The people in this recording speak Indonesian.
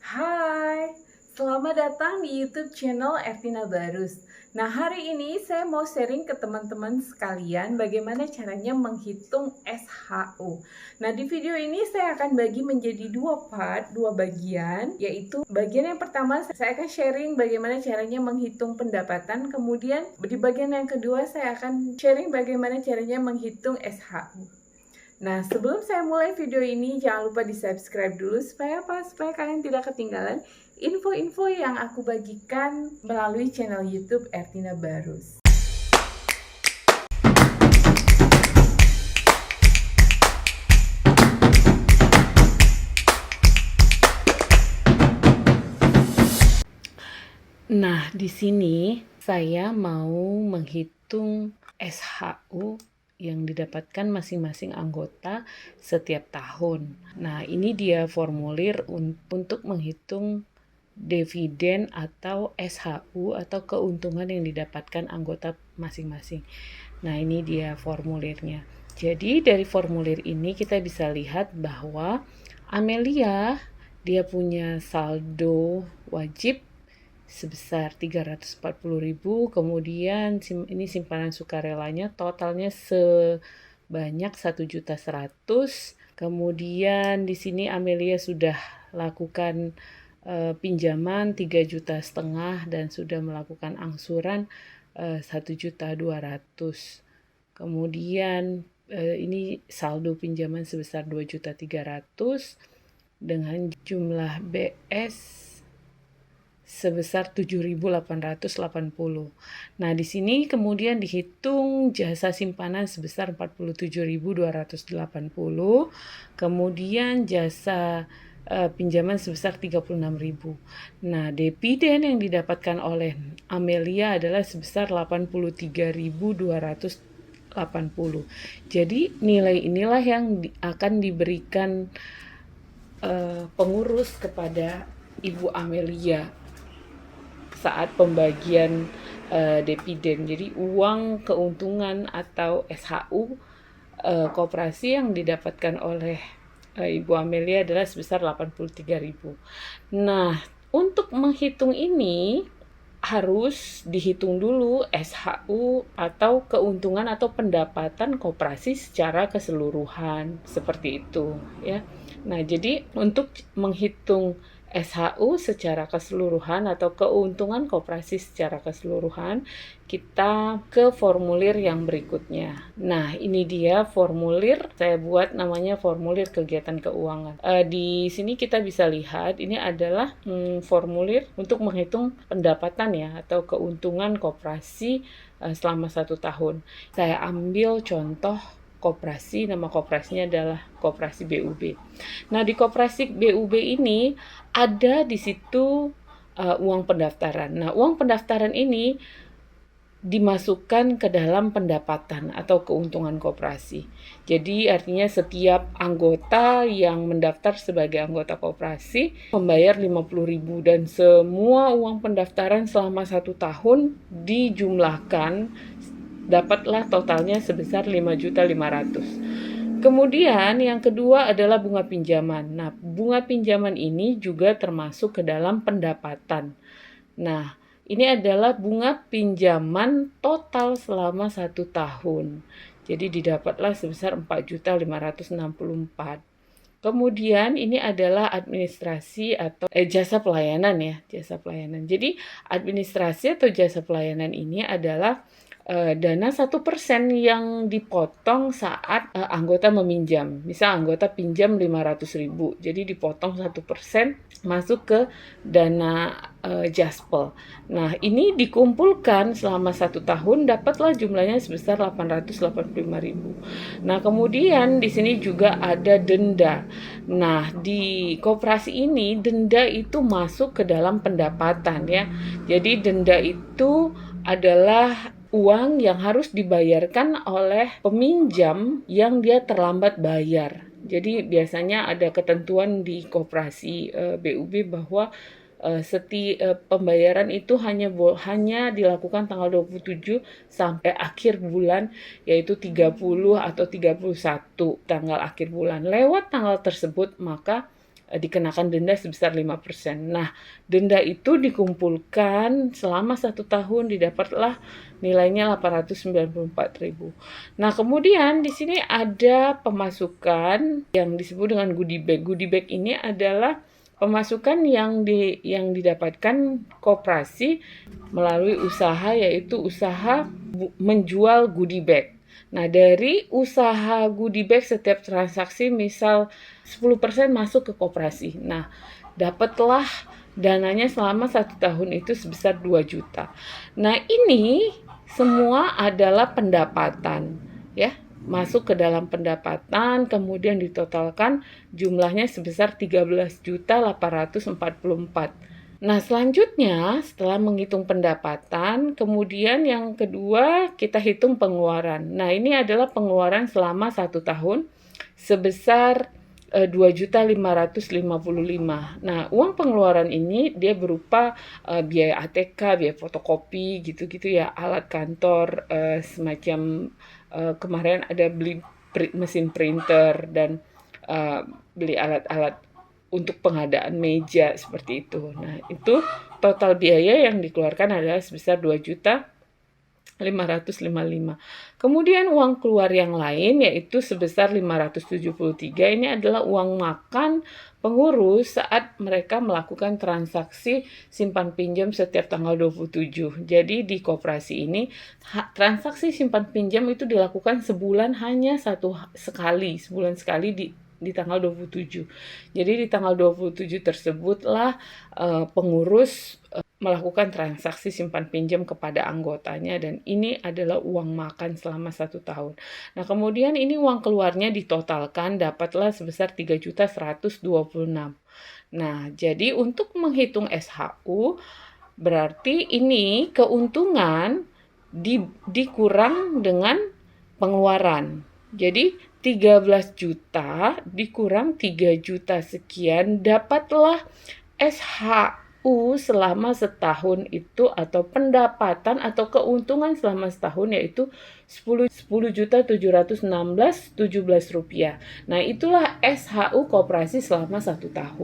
Hai, selamat datang di YouTube channel Ertina Barus. Nah, hari ini saya mau sharing ke teman-teman sekalian bagaimana caranya menghitung SHU. Nah, di video ini saya akan bagi menjadi dua bagian, yaitu bagian yang pertama saya akan sharing bagaimana caranya menghitung pendapatan, kemudian di bagian yang kedua saya akan sharing bagaimana caranya menghitung SHU. Nah, sebelum saya mulai video ini, jangan lupa di-subscribe dulu supaya apa? Supaya kalian tidak ketinggalan info-info yang aku bagikan melalui channel YouTube Ertina Barus. Nah, di sini saya mau menghitung SHU yang didapatkan masing-masing anggota setiap tahun. Nah, ini dia formulir untuk menghitung dividen atau SHU atau keuntungan yang didapatkan anggota masing-masing. Nah, ini dia formulirnya. Jadi dari formulir ini kita bisa lihat bahwa Amelia dia punya saldo wajib sebesar 340.000, kemudian ini simpanan sukarelanya totalnya sebanyak 1.100.000. Kemudian di sini Amelia sudah lakukan pinjaman 3,5 juta dan sudah melakukan angsuran 1.200.000. Kemudian ini saldo pinjaman sebesar 2.300.000 dengan jumlah BS sebesar 7.880. Nah, di sini kemudian dihitung jasa simpanan sebesar 47.280, kemudian jasa pinjaman sebesar 36.000. Nah, dividen yang didapatkan oleh Amelia adalah sebesar 83.280. Jadi nilai inilah yang akan diberikan pengurus kepada Ibu Amelia saat pembagian dividen. Jadi uang keuntungan atau SHU koperasi yang didapatkan oleh Ibu Amelia adalah sebesar 83.000. Nah, untuk menghitung ini harus dihitung dulu SHU atau keuntungan atau pendapatan koperasi secara keseluruhan, seperti itu ya. Nah, jadi untuk menghitung SHU secara keseluruhan atau keuntungan koperasi secara keseluruhan, kita ke formulir yang berikutnya. Nah, ini dia formulir, saya buat namanya formulir kegiatan keuangan. Di sini kita bisa lihat ini adalah formulir untuk menghitung pendapatan ya atau keuntungan koperasi selama 1 tahun. Saya ambil contoh koperasi, nama koperasinya adalah Koperasi BUB. Nah, di Koperasi BUB ini ada di situ uang pendaftaran. Nah, uang pendaftaran ini dimasukkan ke dalam pendapatan atau keuntungan koperasi. Jadi artinya setiap anggota yang mendaftar sebagai anggota koperasi membayar 50.000 dan semua uang pendaftaran selama 1 tahun dijumlahkan dapatlah totalnya sebesar 5.500.000. Kemudian yang kedua adalah bunga pinjaman. Nah, bunga pinjaman ini juga termasuk ke dalam pendapatan. Nah, ini adalah bunga pinjaman total selama 1 tahun. Jadi didapatlah sebesar 4.564. Kemudian ini adalah administrasi atau jasa pelayanan ya, jasa pelayanan. Jadi administrasi atau jasa pelayanan ini adalah dana 1% yang dipotong saat anggota meminjam. Misal anggota pinjam 500.000, jadi dipotong 1% masuk ke dana Jaspel. Nah, ini dikumpulkan selama 1 tahun dapatlah jumlahnya sebesar 885.000. Nah, kemudian di sini juga ada denda. Nah, di koperasi ini denda itu masuk ke dalam pendapatan ya. Jadi denda itu adalah uang yang harus dibayarkan oleh peminjam yang dia terlambat bayar. Jadi biasanya ada ketentuan di koperasi BUB bahwa pembayaran itu hanya dilakukan tanggal 27 sampai akhir bulan, yaitu 30 atau 31 tanggal akhir bulan. Lewat tanggal tersebut maka dikenakan denda sebesar 5%. Nah, denda itu dikumpulkan selama 1 tahun, didapatlah nilainya 894.000. Nah, kemudian di sini ada pemasukan yang disebut dengan goodie bag. Goodie bag ini adalah pemasukan yang didapatkan koperasi melalui usaha, yaitu usaha menjual goodie bag. Nah, dari usaha goodie bag setiap transaksi misal 10% masuk ke koperasi. Nah, dapatlah dananya selama 1 tahun itu sebesar 2 juta. Nah, ini semua adalah pendapatan, ya. Masuk ke dalam pendapatan, kemudian ditotalkan jumlahnya sebesar 13.844. Nah, selanjutnya setelah menghitung pendapatan, kemudian yang kedua kita hitung pengeluaran. Nah, ini adalah pengeluaran selama 1 tahun sebesar 2.555. Nah, uang pengeluaran ini dia berupa biaya ATK, biaya fotokopi, gitu-gitu ya, alat kantor, semacam kemarin ada beli mesin printer dan beli alat-alat untuk pengadaan meja seperti itu. Nah, itu total biaya yang dikeluarkan adalah sebesar 2.555. Kemudian uang keluar yang lain yaitu sebesar 573. Ini adalah uang makan pengurus saat mereka melakukan transaksi simpan pinjam setiap tanggal 27. Jadi di koperasi ini transaksi simpan pinjam itu dilakukan sebulan hanya sebulan sekali di tanggal 27. Jadi di tanggal 27 tersebutlah pengurus melakukan transaksi simpan pinjam kepada anggotanya, dan ini adalah uang makan selama 1 tahun. Nah, kemudian ini uang keluarnya ditotalkan dapatlah sebesar 3.126. Nah, jadi untuk menghitung SHU berarti ini keuntungan dikurang dengan pengeluaran. Jadi 13 juta dikurang 3 juta sekian, dapatlah SHU selama setahun itu, atau pendapatan atau keuntungan selama setahun, yaitu 10.716.017 rupiah. Nah, itulah SHU koperasi selama 1 tahun.